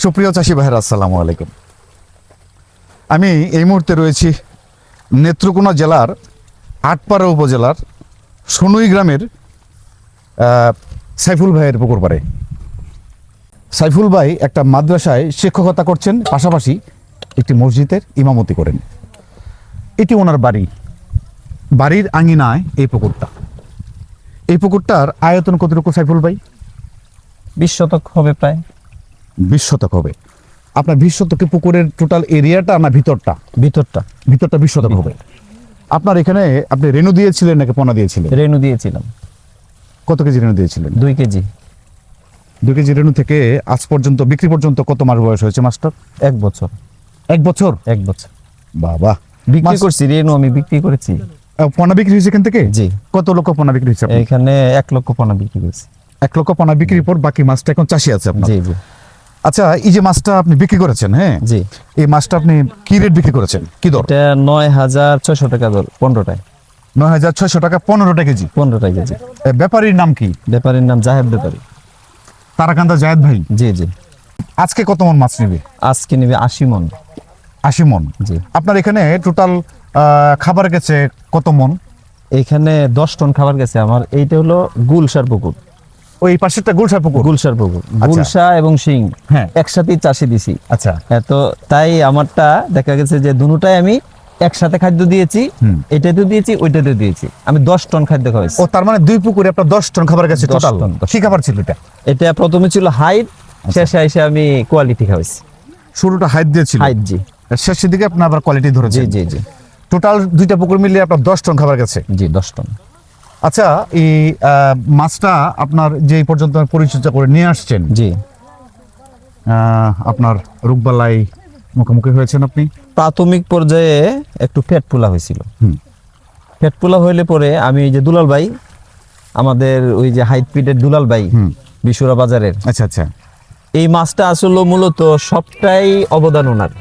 সুপ্রিয় চাষি ভাইরা, আসসালামু আলাইকুম। আমি এই মুহূর্তে রয়েছি নেত্রকোনা জেলার আটপাড়া উপজেলার সনুই গ্রামের সাইফুল ভাইয়ের পুকুর পাড়ে। সাইফুল ভাই একটা মাদ্রাসায় শিক্ষকতা করছেন, পাশাপাশি একটি মসজিদের ইমামতি করেন। এটি ওনার বাড়ি, বাড়ির আঙিনায় এই পুকুরটা। এই পুকুরটার আয়তন কতটুকু সাইফুল ভাই? 20 শতক হবে, প্রায় 20 শতক হবে। আপনার 20 শতকে পুকুরের টোটাল এরিয়াটা না ভিতরটা? ভিতরটা 20 শতক হবে। আপনার এখানে আপনি রেনু দিয়েছিলেন নাকি পোনা দিয়েছিলেন? রেনু দিয়েছিলাম। কত কেজি রেনু দিয়েছিলেন? 2 কেজি। 2 কেজি রেনু থেকে আজ পর্যন্ত বিক্রি পর্যন্ত কত মাস বয়স হয়েছে মাস্টার? 1 বছর। 1 বছর? 1 বছর বাবা, বিক্রি করছি, রেনু আমি বিক্রি করেছি। পোনা বিক্রি হয়েছে এখান থেকে? জি। কত লক্ষ পোনা বিক্রি হয়েছে? এখানে 1 লক্ষ পোনা বিক্রি করেছি। 1 লক্ষ পোনা বিক্রির পর বাকি মাছটা এখন চাষি আছে আপনার? জি জি। আচ্ছা, এই যে মাছটা আপনি বিক্রি করেছেন, হ্যাঁ জি, এই মাছটা আপনি কি রেট বিক্রি করেছেন, কি দর? এটা 9600 টাকা দর, 15টায়। 9600 টাকা, 15 টাকা কেজি। 15 টাকা কেজি। ব্যাপারীর নাম কি? ব্যাপারীর নাম জাহেদ ব্যাপারী। তারাকান্দা জায়েদ ভাই। জি জি। আজকে কত মন মাছ নেবে? আজকে নেবে 80 মন। 80 মন। জি। আপনার এখানে টোটাল খাবার গেছে কত মন? এখানে 10 টন খাবার গেছে আমার। এইটা হলো গুলশার পুকুর। ওই পাশেরটা গুলশার পুকুর? গুলশার পুকুর। আচ্ছা। গুলশা এবং শিং হ্যাঁ, একসাথেই চাষি দিছি। আচ্ছা। তো তাই আমারটা দেখা গেছে যে দুটোটাই আমি একসাথে খাদ্য দিয়েছি, এটাতে দিয়েছি, ওইটাতে দিয়েছি। আমি 10 টন খাদ্য খাওয়াইছি। ও, তার মানে 2 পুকুরে আপনার 10 টন খাবার গেছে 10 টোটাল। টন। কি খাবার ছিল এটা? এটা প্রথমে ছিল হাইট, শেষে এসে আমি কোয়ালিটি খাওয়াইছি। শুরুটা হাইট দিয়েছিল, হাইট, জি শেষের দিকে আপনি আবার কোয়ালিটি জি ধরেছেন। জি জি। টোটাল 2টা পুকুর মিলিয়ে আপনার 10 টন খাবার গেছে। জি, 10 টন। আচ্ছা, এই মাছটা আপনার যে পর্যন্ত পরিচর্যা করে নিয়ে আসছেন, জি। আপনার রোগবালাই মুখোমুখি হয়েছেন আপনি? প্রাথমিক পর্যায়ে একটু পেট ফুলা হয়েছিল। পেট ফুলা হইলে পরে আমি এই যে দুলাল ভাই, আমাদের ওই যে হাইট পিটের দুলাল ভাই, বিশুরা বাজারের, আচ্ছা আচ্ছা, এই মাছটা আসলে মূলত সবটাই অবদান ওনার।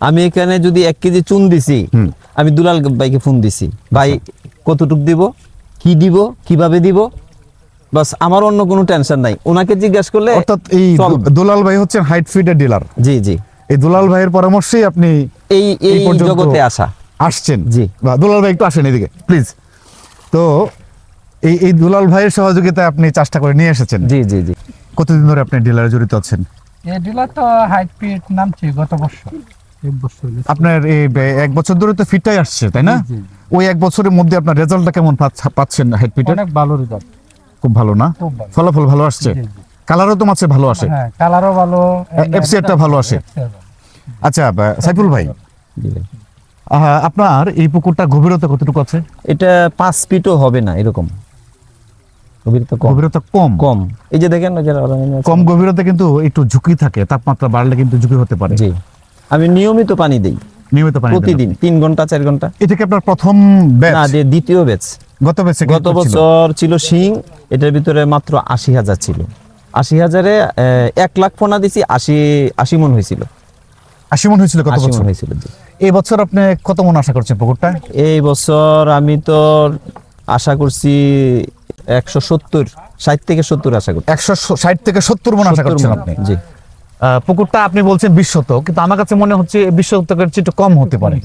আমি এখানে যদি 1 কেজি চুন দিছি, আমি দুলাল ভাইকে ফোন দিছি, ভাই কতটুক দিব, কি দিব, কিভাবে দিব, বাস আমার অন্য কোনো টেনশন নাই। ওনাকে জিজ্ঞাসা করলে, অর্থাৎ এই দুলাল ভাই হচ্ছেন হাইট ফিডের ডিলার। জি জি। এই দুলাল ভাইয়ের পরামর্শেই আপনি এই জগতে আসছেন। জি। দুলাল ভাই একটু আসেন এদিকে প্লিজ। তো এই দুলাল ভাইয়ের সহযোগিতায় আপনি চাষটা করে নিয়ে এসেছেন। জি জি জি। কতদিন ধরে আপনি ডিলারে জড়িত আছেন? এই ডিলার তো হাইট পিট নামছে গত বছর। 1 বছর আপনার এই 1 বছর ধরে তো ফিটটাই আসছে, তাই না? ওই 1 বছরের মধ্যে আপনার রেজাল্টটা কেমন পাচ্ছেন হাইট পিটের? অনেক ভালো রেজাল্ট। খুব ভালো না? খুব ভালো। ফলাফল ভালো আসছে? কালারও তো মাছে ভালো আসে? হ্যাঁ, কালারও ভালো, এফসিআরটা ভালো আসে। আচ্ছা সাইফুল ভাই, জি। আপনার এই পুকুরটা গভীরতা কতটুকু আছে? এটা 5 ফিটও হবে না, এরকম গভীরতা কম। গভীরতা কম? কম। এই যে দেখেন না, যারা কম গভীরতা কিন্তু একটু ঝুঁকি থাকে, তাপমাত্রা বাড়লে কিন্তু ঝুঁকি হতে পারে। জি। আমি নিয়মিত পানি দেই, নিয়মিত পানি প্রতিদিন 3 ঘন্টা 4 ঘন্টা। এটা কি আপনার প্রথম ব্যাচ? না, দ্বিতীয় ব্যাচ। গত বছর ছিল শিং, এটার ভিতরে মাত্র 80,000 ছিল। 80,000-এ 1 লাখ পোনা দিছি, 80 মন হয়েছিল। 80 মন হয়েছিল গত 80 বছর? মন হয়েছিল, জি। এই বছর আপনি কত মন আশা করছেন পুকুরটা? এই বছর আমি তো আশা করছি 170, 60 থেকে 70 আশা করছি। 160 থেকে 70 মন আশা করছেন আপনি? জি। পুকুরটা আপনি বলছেন 20 শতক, কিন্তু আমার কাছে মনে হচ্ছে 20 শতকের চেয়ে একটু কম হতে পারে,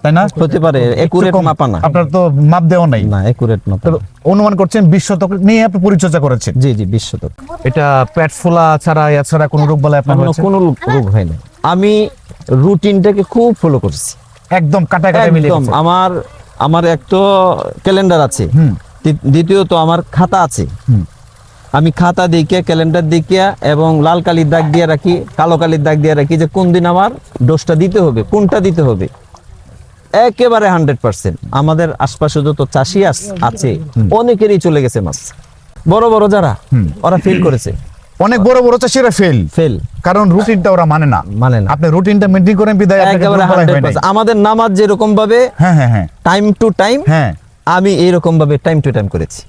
তাই না? হতে পারে, একুরেট মাপা না। আপনার তো মাপ দেওয়া নাই। না, একুরেট মাপা। তবে অনুমান করছেন 20 শতক নিয়ে আপনি পরিচর্যা করেছেন? জি জি, 20 শতক। এটা পেট ফোলা ছাড়া এছাড়া কোনো রোগ বালাই আপনার হয়েছে? কোনো রোগ হয় না। আমি রুটিনটাকে খুব ফলো করছি, একদম কাটা মিলিয়ে একদম। আমার এক তো ক্যালেন্ডার আছে, দ্বিতীয়ত আমার খাতা আছে। আমি খাতা দেখে, ক্যালেন্ডার দেখে এবং লাল কালির দাগ দিয়ে রাখি, কালো কালির দাগ দিয়ে রাখি যে কোন দিন আমার ডোজটা দিতে হবে, কোনটা দিতে হবে। একেবারে 100%। আমাদের আশপাশে যত চাষি আছে অনেকেরই চলে গেছে মাছ, বড় বড় যারা, ওরা ফেল করেছে। অনেক বড় বড় চাষিরা ফেল, কারণ রুটিনটা ওরা মানে না। আপনি রুটিনটা মেইনটেইন করেন বিদায় একেবারে 100%। আমাদের নামাজ যেরকম ভাবে টাইম টু টাইম, আমি এইরকম ভাবে টাইম টু টাইম করেছি।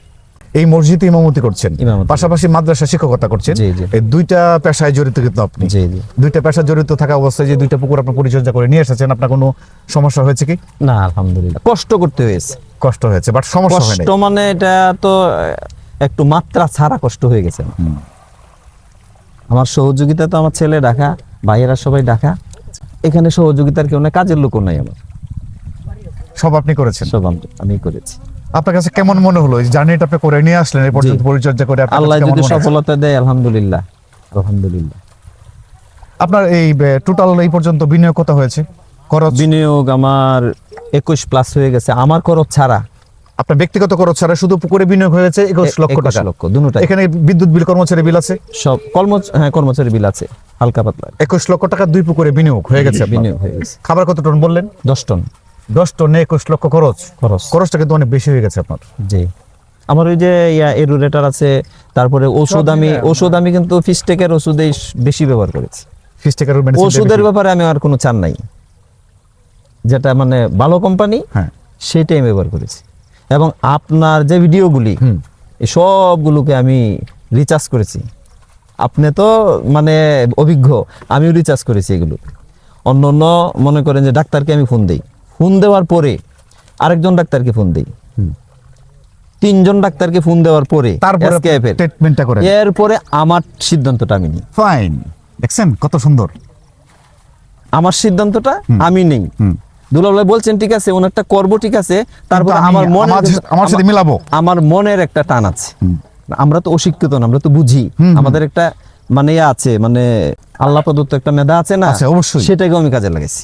এই মসজিদে ইমামতি করছেন, ইমামতি। পাশাপাশি মাদ্রাসা শিক্ষকতা করছেন। জি, জি। এই দুইটা পেশায় জড়িত কিন্তু আপনি। জি, জি। দুইটা পেশা জড়িত থাকা অবস্থায় যে দুইটা পুকুর আপনি পরিচর্যা করে নিয়ে এসেছেন, আপনার কোনো সমস্যা হয়েছে কি? না, আলহামদুলিল্লাহ, কষ্ট করতে হয়েছে। কষ্ট হয়েছে, বাট সমস্যা হয় কষ্ট নাই। মানে এটা তো একটু মাত্রা ছাড়া কষ্ট হয়ে গেছে। আমার সহযোগিতা তো আমার ছেলে ডাকা, ভাইয়েরা সবাই ডাকা, এখানে সহযোগিতার কেউ নাই, কাজের লোকও নাই, আমার সব আপনি করেছেন। সব আমি করেছি। আপনার কাছে কেমন মনে হলো এই জার্নিটা আপনি করে নিয়ে আসলেন, এই পর্যন্ত পরিচর্যা করে আপনার আল্লাহ কাছে কেমন যদি মনে হচ্ছে? সফলতা দেয়, আলহামদুলিল্লাহ, আলহামদুলিল্লাহ। আপনার এই টোটাল এই পর্যন্ত বিনিয়োগ কত হয়েছে, খরচ? বিনিয়োগ আমার 21+ হয়ে গেছে, আমার খরচ ছাড়া। আপনার ব্যক্তিগত খরচ ছাড়া শুধু পুকুরে বিনিয়োগ হয়েছে 21 লক্ষ 21 টাকা। লক্ষ, দুটোটাই। এখানে বিদ্যুৎ বিল, কর্মচারী বিল আছে, সব কর্মচারী বিল আছে, হালকা পাতলা 21 লক্ষ টাকা দুই পুকুরে বিনিয়োগ হয়ে গেছে আপনার। বিনিয়োগ হয়ে গেছে। খাবার কত টন বললেন? 10 টন 10 টনে 21 লক্ষ খরচ। খরচ। খরচটা কিন্তু অনেক বেশি হয়ে গেছে আপনার। জি। আমার ওই যে এরুরেটার আছে, তারপরে ওষুধ আমি কিন্তু ফিস্টেকের ওষুধে বেশি ব্যবহার করেছি। ফিস্টেকার মেডিসিন ওষুধের ব্যাপারে আমি আর কোনো চান নাই, যেটা মানে ভালো কোম্পানি হ্যাঁ। সেটাই আমি ব্যবহার করেছি। এবং আপনার যে ভিডিওগুলি, এই সবগুলোকে আমি রিচার্জ করেছি। আপনি তো মানে অভিজ্ঞ, আমিও রিচার্জ করেছি এগুলো। অন্য অন্য মনে করেন যে ডাক্তারকে আমি ফোন দিই, ফোন দেওয়ার পরে আরেকজন ডাক্তারকে ফোন দিই, 3জন ডাক্তারকে ফোন দেওয়ার পরে তারপরে SKF এর, ট্রিটমেন্টটা করেন। এরপরে আমার সিদ্ধান্তটা আমি নিই। ফাইন, দেখছেন কত সুন্দর। আমার সিদ্ধান্তটা আমি নেই। দুলাল ভাই বলছেন ঠিক আছে, ওনারটা করবো, ঠিক আছে, তারপর কিন্তু আমি আমার সাথে মিলাবো। আমার মনের একটা টান আছে। আমরা তো অশিক্ষিত না, আমরা তো বুঝি। আমাদের একটা মানে আছে, মানে আল্লাহ প্রদত্ত একটা মেধা আছে না, আছে, অবশ্যই। সেটাকে আমি কাজে লাগাইছি।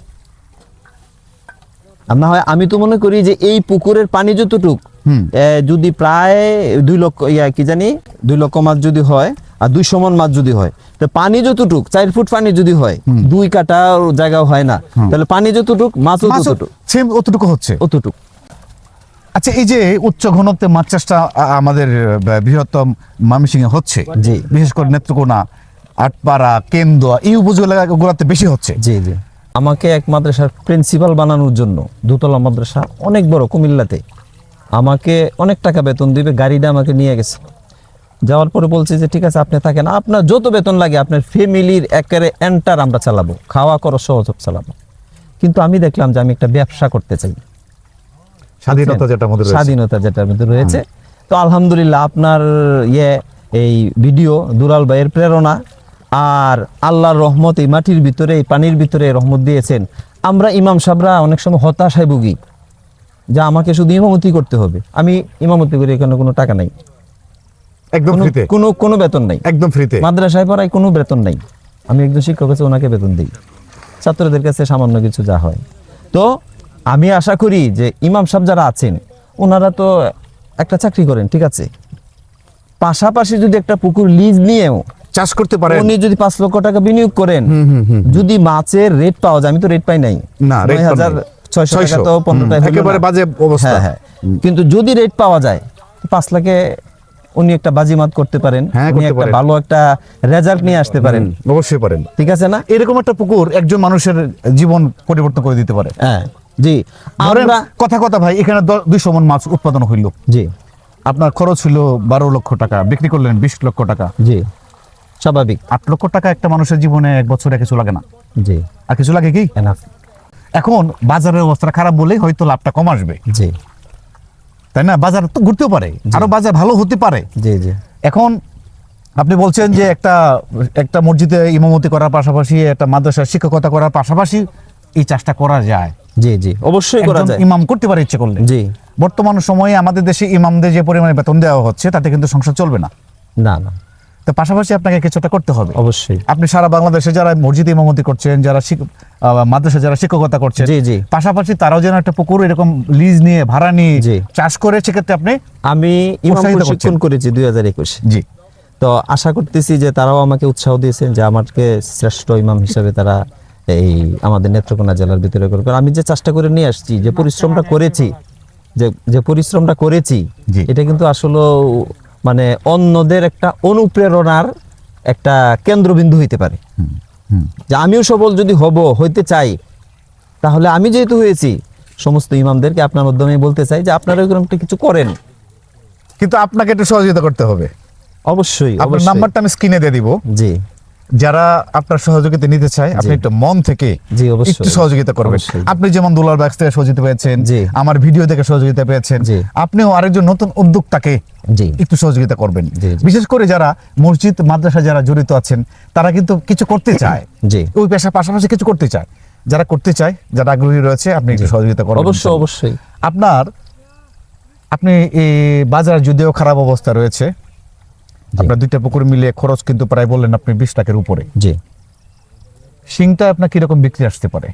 আর না হয় আমি তো মনে করি যে এই পুকুরের পানি যতটুক, যদি প্রায় 2 লক্ষ 2 লক্ষ মাছ যদি হয় আর 200 মণ মাছ যদি হয়, তো পানি যতটুক 4 ফুট পানি যদি হয়, 2 কাটা জায়গাও হয় না, তাহলে পানি যতটুক মাছও ততটুক, সেম অতটুকু হচ্ছে। অতটুক। আচ্ছা, এই যে উচ্চ ঘনত্বে মাছ চাষটা আমাদের বৃহত্তম ময়মনসিংহে হচ্ছে, জি। বিশেষ করে নেত্রকোনা, আটপাড়া, কেন্দুয়া, এই উপজেলাগুলোতে বেশি হচ্ছে। জি, জি। আমাকে এক মাদ্রাসার প্রিন্সিপাল বানানোর জন্য, দোতলা মাদ্রাসা অনেক বড় কুমিল্লাতে, আমাকে অনেক টাকা বেতন দিবে, গাড়িটা আমাকে নিয়ে গেছে। যাওয়ার পরে বলছে যে ঠিক আছে আপনি থাকেন, আপনার যত বেতন লাগে আপনার ফ্যামিলির একেবারে এন্টার আমরা চালাবো, খাওয়া খরচ সহ সব চালাবো। কিন্তু আমি দেখলাম যে আমি একটা ব্যবসা করতে চাই, স্বাধীনতা যেটার মধ্যে রয়েছে। স্বাধীনতা যেটার মধ্যে রয়েছে। তো আলহামদুলিল্লাহ আপনার এই ভিডিও, দুলাল ভাইয়ের প্রেরণা আর আল্লাহর রহমত, এই মাটির ভিতরে, এই পানির ভিতরে রহমত দিয়েছেন। আমরা ইমাম সাহেবরা অনেক সময় হতাশায় ভুগি যে আমাকে শুধু ইমামতি করতে হবে। আমি ইমামতি করি, এখানে কোনো টাকা নাই, একদম ফ্রিতে, কোনো বেতন নাই, একদম ফ্রিতে। মাদ্রাসায় পড়ায় কোনো বেতন নাই। আমি একজন শিক্ষক আছে, ওনাকে বেতন দিই, ছাত্রদের কাছে সামান্য কিছু যা হয়। তো আমি আশা করি যে ইমাম সাহেব যারা আছেন, ওনারা তো একটা চাকরি করেন, ঠিক আছে, পাশাপাশি যদি একটা পুকুর লিজ নিয়েও চাষ করতে পারেন, উনি যদি 5 লক্ষ টাকা বিনিয়োগ করেন, যদি মাছের রেট পাওয়া যায়, আমি তো রেট পাই নাই, না, rate পান নাই। 9,600 টাকা তো 15টায় হলো একেবারে না। বাজে অবস্থা। হ্যাঁ, হ্যাঁ। কিন্তু যদি রেট পাওয়া যায়, 5 লাখে উনি একটা বাজিমাত করতে পারেন, হ্যাঁ, উনি করতে একটা পারেন। ভালো একটা রেজাল্ট নিয়ে আসতে পারেন, অবশ্যই পারেন। ঠিক আছে না? এরকম একটা পুকুর একজন মানুষের জীবন পরিবর্তন করে দিতে পারে। হ্যাঁ, জি। ধরেন আমরা কথা ভাই, এখানে 200 মণ মাছ উৎপাদন হইল, জি, আপনার খরচ হইল 12 লক্ষ টাকা, বিক্রি করলেন 20 লক্ষ টাকা। জি, স্বাভাবিক। 8 লক্ষ টাকা একটা মানুষের জীবনে এক বছরে কিছু লাগে না। জি, আর কিছু লাগে কি? এনাফ। এখন বাজারের অবস্থা খারাপ বলেই হয়তো লাভটা কম আসবে, জি, তাই না? বাজার তো ঘুরতেও পারে, আরো বাজার ভালো হতে পারে। জি, জি, এখন আপনি বলছেন যে একটা মসজিদে ইমামতি করার পাশাপাশি, একটা মাদ্রাসার শিক্ষকতা করার পাশাপাশি এই চাষটা করা যায়। জি, জি, অবশ্যই করা একজন যায়। ইমাম করতে পারে ইচ্ছে করলে। জি, বর্তমান সময়ে আমাদের দেশে ইমামদের যে পরিমাণে বেতন দেওয়া হচ্ছে, তাতে কিন্তু সংসার চলবে না। না, না, তো পাশাপাশি আপনাকে কিছুটা করতে হবে। অবশ্যই। আপনি সারা বাংলাদেশে যারা মসজিদে ইমামতি করছেন, যারা মাদ্রাসা যারা শিক্ষকতা করছেন, জি, জি, পাশাপাশি তারাও যেন একটা পুকুর এরকম লিজ নিয়ে, ভাড়া নিয়ে জি। চাষ করে, সেক্ষেত্রে আপনি আমি ইমাম উৎসাহিত প্রশিক্ষণ করেছি 2021। জি, তো আশা করতেছি যে তারাও আমাকে উৎসাহ দিয়েছেন যে আমাকে শ্রেষ্ঠ ইমাম হিসেবে তারা এই আমাদের নেত্রকোনা জেলার ভিতরে করবে। আমি যে চাষটা করে নিয়ে আসছি, যে পরিশ্রমটা করেছি, যে পরিশ্রমটা করেছি, জি। এটা কিন্তু আসলে মানে অন্যদের একটা অনুপ্রেরণার একটা কেন্দ্রবিন্দু হইতে পারে। যে আমিও সবল যদি হইতে চাই, তাহলে আমি যেহেতু হয়েছি, সমস্ত ইমামদেরকে আপনার মাধ্যমে বলতে চাই যে আপনারা এরকম একটা কিছু করেন, কিন্তু আপনাকে একটু সহযোগিতা করতে হবে। অবশ্যই আপনার অবশ্যই। নাম্বারটা আমি স্ক্রিনে দিয়ে দিব, জি যারা আপনার সহযোগিতা নিতে চায় আপনি একটু মন থেকে জি, অবশ্যই। একটু সহযোগিতা করবেন। অবশ্যই। আপনি যেমন দুলাল ব্যাগস থেকে সহযোগিতা পেয়েছেন, জি। আমার ভিডিও থেকে সহযোগিতা পেয়েছেন, জি। আপনিও আরেকজন নতুন উদ্যোক্তাকে জি একটু সহযোগিতা করবেন। জি, জি। বিশেষ করে যারা মসজিদ মাদ্রাসা যারা জড়িত আছেন তারা কিন্তু কিছু করতে চায়, জি ওই পেশার পাশাপাশি কিছু করতে চায়। যারা করতে চায়, যারা আগ্রহী রয়েছে, আপনি একটু সহযোগিতা করবেন। অবশ্যই অবশ্যই। আপনি এই বাজার যদিও খারাপ অবস্থা রয়েছে, আপনার দুইটা পুকুর মিলিয়ে খরচ কিন্তু প্রায় বললেন আপনি 20 লাখের উপরে। জি শিংটা আপনার কিরকম বিক্রি আসতে পারে?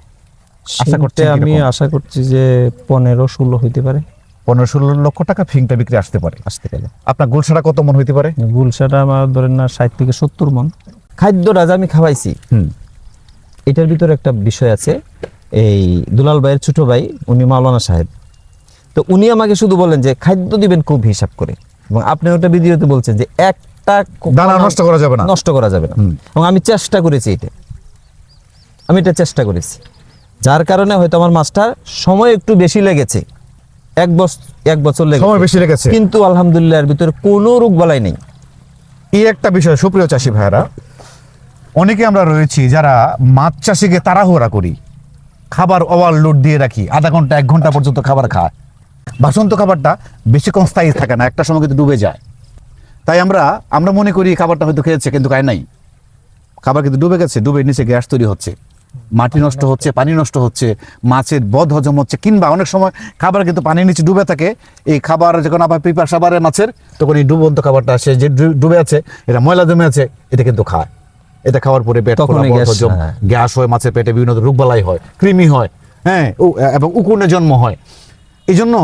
আশা করছেন শিংটা আমি কিরকম? আশা করছি যে 15-16 হইতে পারে, 15-16 লক্ষ টাকা ফিংটা বিক্রি আসতে পারে। আসতে পারে। আপনার গুলশাটা কত মন হইতে পারে? গুলশাটা আমার ধরেন না 60 থেকে 70 মন। খাদ্যটা যে আমি খাওয়াইছি, এটার ভিতরে একটা বিষয় আছে। এই দুলাল ভাইয়ের ছোট ভাই, উনি মাওলানা সাহেব, তো উনি আমাকে শুধু বলেন যে খাদ্য দিবেন খুব হিসাব করে, এবং আপনি ওটা ভিডিওতে বলছেন যে একটা দানা নষ্ট করা যাবে না। নষ্ট করা যাবে না। এবং আমি চেষ্টা করেছি এটা চেষ্টা করেছি, যার কারণে হয়তো আমার মাছটার সময় একটু বেশি লেগেছে, এক বছর লেগেছে, সময় বেশি লেগেছে, কিন্তু আলহামদুলিল্লাহ এর ভিতরে কোনো রোগ বালাই নেই। এই একটা বিষয় সুপ্রিয় চাষী ভাইরা, অনেকে আমরা রয়েছি যারা মাছ চাষিকে তাড়াহুড়া করি, খাবার ওভারলোড দিয়ে রাখি, আধা ঘন্টা 1 ঘন্টা পর্যন্ত খাবার খায়। বাসন্ত খাবারটা বেশিক্ষণ স্থায়ী থাকে না, একটা সময় কিন্তু ডুবে যায়। তাই আমরা মনে করি খাবারটা হয়তো খেয়েছে, কিন্তু খায় নাই। খাবার কিন্তু ডুবে গেছে, ডুবে নিচে গ্যাস তৈরি হচ্ছে, মাটি নষ্ট হচ্ছে, পানি নষ্ট হচ্ছে, মাছের বদ হজম হচ্ছে, কিংবা অনেক সময় খাবার কিন্তু পানির নিচে ডুবে থাকে। এই খাবার যখন আবার পিপাসা বাড়ে মাছের, তখন এই ডুবন্ত খাবারটা সে যে ডুবে আছে, এটা ময়লা জমে আছে, এটা কিন্তু খায়। এটা খাওয়ার পরে পেট তখনই ফোলা, বদ গ্যাস, হজম, হ্যাঁ। গ্যাস হয়, মাছের পেটে বিভিন্ন রোগবালাই হয়, কৃমি হয়, হ্যাঁ, এবং উকুনে জন্ম হয়। এই জন্য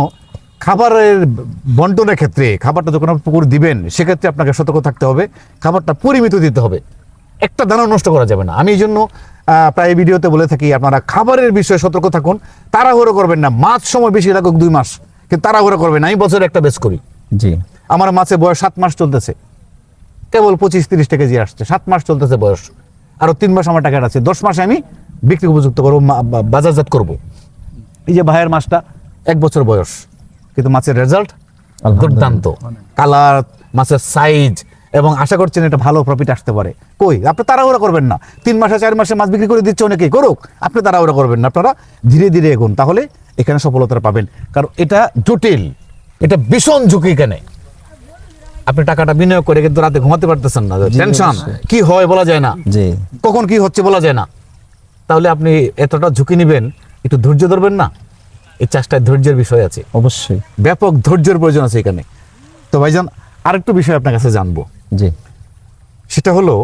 খাবারের বন্টনের ক্ষেত্রে, খাবারটা যখন আপনি পুকুর দিবেন, সেক্ষেত্রে আপনাকে সতর্ক থাকতে হবে, খাবারটা পরিমিত দিতে হবে, একটা দানা নষ্ট করা যাবে না। আমি এই জন্য প্রায় ভিডিওতে বলে থাকি, আপনারা খাবারের বিষয়ে সতর্ক থাকুন, তাড়াহুড়ো করবেন না। মাছ সময় বেশি লাগুক 2 মাস, কিন্তু তাড়াহুড়ো করবেন না। আমি বছরে একটা বেচ করি, জি আমার মাছের বয়স 7 মাস চলতেছে, কেবল 25-30 টাকা কেজি আসছে, 7 মাস চলতেছে বয়স, আরো 3 মাস আমার টাকাটা আছে, 10 মাসে আমি বিক্রি উপযুক্ত করবো, বাজারজাত করব। এই যে ভাইয়ের মাছটা 1 বছর বয়স, কিন্তু মাছের রেজাল্ট দুর্দান্ত, কালার, মাছের সাইজ, এবং আশা করছেন এটা ভালো প্রফিট আসতে পারে। কই, আপনি তাড়াহুড়া করবেন না। 3 মাসে 4 মাসে মাছ বিক্রি করে দিচ্ছে অনেকেই, করুক, আপনি তাড়াহুড়া করবেন না। আপনারা ধীরে ধীরে এগোন, তাহলে এখানে সফলতা পাবেন। কারণ এটা জটিল, এটা ভীষণ ঝুঁকি। এখানে আপনি টাকাটা বিনিয়োগ করে কিন্তু রাতে ঘুমাতে পারতেছেন না, টেনশন, কি হয় বলা যায় না, জি কখন কি হচ্ছে বলা যায় না। তাহলে আপনি এতটা ঝুঁকি নেবেন, একটু ধৈর্য ধরবেন না। এই চাষটায় ধৈর্যের বিষয় আছে, অবশ্যই। ব্যাপক ধৈর্যের প্রয়োজন আছে এখানে। তো ভাইজান, আরেকটু বিষয় আপনার কাছে জানবো, জি সেটা হলো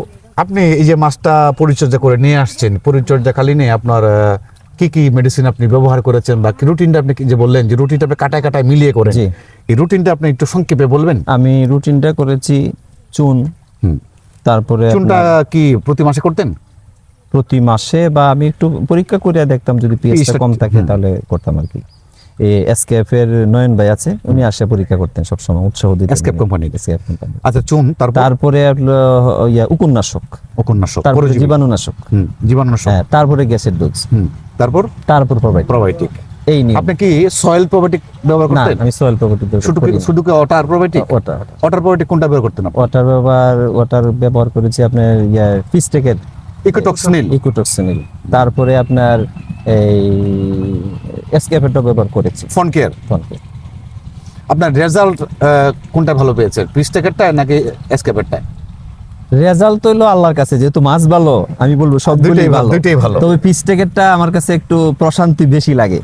আপনি এই যে মাছটা পরিচর্যা করে নিয়ে আসছেন, পরিচর্যাকালীনে আপনার কি কি মেডিসিন আপনি ব্যবহার করেছেন, বা রুটিনটা আপনি যে বললেন যে রুটিনটা আপনি কাটায় কাটায় মিলিয়ে করেন, জি। এই রুটিনটা আপনি একটু সংক্ষেপে বলবেন? আমি রুটিনটা করেছি চুন, তারপরে চুনটা আপনার কি প্রতি মাসে করতেন? প্রতি মাসে, বা আমি একটু পরীক্ষা করে দেখতাম, যদি পিএইচটা পিএইচটা কম থাকে তাহলে করতাম আর কি। এই এসকেএফ এর নয়ন ভাই আছে, উনি আসে পরীক্ষা করতেন সবসময়, উৎসাহ দিতেন। SKF company? SKF company. আচ্ছা, চুন, তারপরে উপন্যাসক, উপন্যাসক, তারপরে জীবাণুনাশক, জীবাণুনাশক, হ্যাঁ, তারপরে গ্যাসের ডোজ, তারপর প্রোবায়োটিক। এই নিয়ে আপনি কি সয়েল প্রোবায়োটিক ব্যবহার না, করতেন? আমি সয়েল প্রোবায়োটিক শুধু কি ওয়াটার প্রোবায়োটিক? ওয়াটার প্রোবায়োটিক কোনটা ব্যবহার করতেন আপনি? ওয়াটার ব্যবহার করেছি আপনার ফিস্টেকের ইকোটক্সিনিল, তারপরে আপনার এই এসকেএফটা ব্যবহার করেছি, ফন কেয়ার। আপনার রেজাল্ট কোনটা ভালো পেয়েছেন, পিস্টেকেরটা নাকি এসকেপেরটা? রেজাল্ট হইলো আল্লাহর কাছে, যেহেতু মাছ ভালো, আমি বলবো সবগুলোই ভালো, দুইটাই ভালো। তবে পিস্টেকেরটা আমার কাছে একটু প্রশান্তি বেশি লাগে,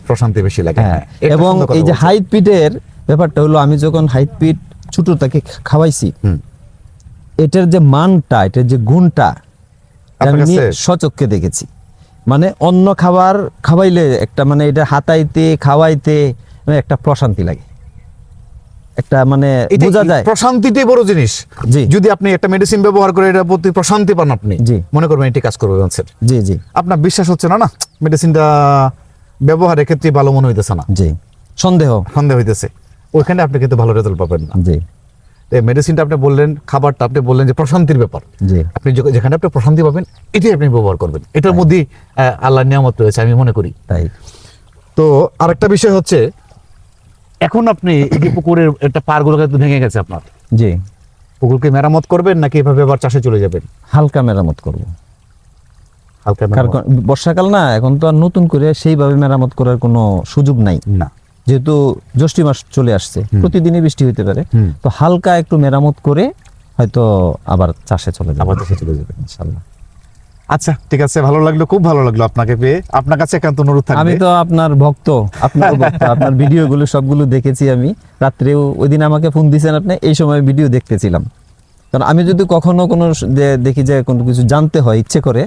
বেশি লাগে। হ্যাঁ। এটা এবং সুন্দর কথা এই যে বলছেন। হাইট পিটের ব্যাপারটা হলো, আমি যখন হাইট পিট ছোটটাকে খাওয়াইছি, এটার যে মানটা, এটার যে গুণটা আপনার আমি কাছে? সচক্ষে দেখেছি। মানে অন্য খাবার খাওয়াইলে একটা, মানে এটা হাতাইতে খাওয়াইতে একটা প্রশান্তি লাগে, একটা মানে বোঝা যায়। প্রশান্তিটাই বড় জিনিস। জি। যদি আপনি একটা মেডিসিন ব্যবহার করে এটা প্রতি প্রশান্তি পান, আপনি জি। মনে করবেন এটি কাজ করবে মাছের। জি জি আপনার বিশ্বাস হচ্ছে না, মেডিসিনটা ব্যবহারের ক্ষেত্রে ভালো মনে হইতেছে না, জি, সন্দেহ হইতেছে, ওইখানে আপনি কিন্তু ভালো রেজাল্ট পাবেন না। জি মেডিসিনটা আপনি বললেন, খাবারটা আপনি বললেন যে প্রশান্তির ব্যাপার, জি আপনি যেখানে আপনি প্রশান্তি পাবেন এটাই আপনি ব্যবহার করবেন। এটার মধ্যে আল্লাহর নিয়ামত রয়েছে আমি মনে করি। তাই। তো আরেকটা বিষয় হচ্ছে, এখন আপনি এই যে পুকুরের একটা পাড়গুলো কিন্তু ভেঙে গেছে আপনার, জি, পুকুরকে মেরামত করবেন নাকি এভাবে আবার চাষে চলে যাবেন? হালকা মেরামত করব। হালকা কারণ মেরামত? বর্ষাকাল না, এখন তো আর নতুন করে সেইভাবে মেরামত করার কোনো সুযোগ নাই, না। যেহেতু জ্যৈষ্ঠ মাস চলে আসছে, প্রতিদিনই বৃষ্টি হতে পারে। হুম। তো হালকা একটু মেরামত করে হয়তো আবার চাষে চলে যাবে আবার চাষে চলে যাবেন। ইনশাআল্লাহ। আচ্ছা, ঠিক আছে, ভালো লাগলো, খুব ভালো লাগলো আপনাকে পেয়ে। আপনার কাছে একান্ত অনুরোধ থাকবে। আমি তো আপনার ভক্ত, আপনার ভক্ত, আপনার ভিডিওগুলো সবগুলো দেখেছি আমি। রাত্রেও ওই দিন আমাকে ফোন দিয়েছেন আপনি, এই সময় ভিডিও দেখতেছিলাম। কারণ আমি যদি কখনো কোনো দেখি যে কোনো কিছু জানতে হয় ইচ্ছে করে,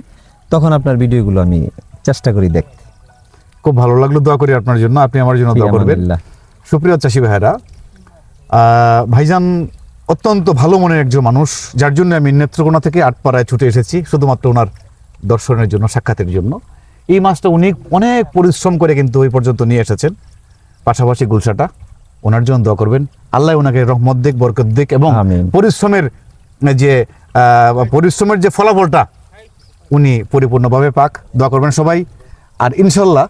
তখন আপনার ভিডিওগুলো আমি চেষ্টা করি দেখতে। খুব ভালো লাগলো, দোয়া করি আপনার জন্য, আপনি আমার জন্য দোয়া করবেন। আলহামদুলিল্লাহ। সুপ্রিয় চাষি ভাইরা, ভাইজান অত্যন্ত ভালো মনের একজন মানুষ, যার জন্য আমি নেত্রকোনা থেকে আটপাড়ায় ছুটে এসেছি শুধুমাত্র ওনার দর্শনের জন্য, সাক্ষাতের জন্য। এই মাছটা উনি অনেক পরিশ্রম করে কিন্তু ওই পর্যন্ত নিয়ে এসেছেন। পাশাপাশি গুলশাটা, ওনার জন্য দোয়া করবেন। আল্লাহ ওনাকে রহমত দিক, বরকত দিক, এবং আমিন। পরিশ্রমের যে ফলাফলটা উনি পরিপূর্ণভাবে পাক, দোয়া করবেন সবাই। আর ইনশাল্লাহ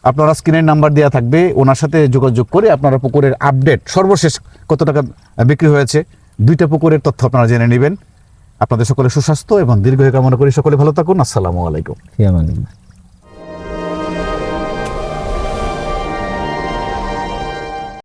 আপনারা স্ক্রিনের নাম্বার দেওয়া থাকবে, ওনার সাথে যোগাযোগ করে আপনারা পুকুরের আপডেট, সর্বশেষ কত টাকা বিক্রি হয়েছে, 2টা পুকুরের তথ্য আপনারা জেনে নেবেন। আপনাদের সকলে সুস্বাস্থ্য এবং দীর্ঘায়ু কামনা করি। সকলে ভালো থাকুন। আসসালামু আলাইকুম। ফি আমানিল্লাহ।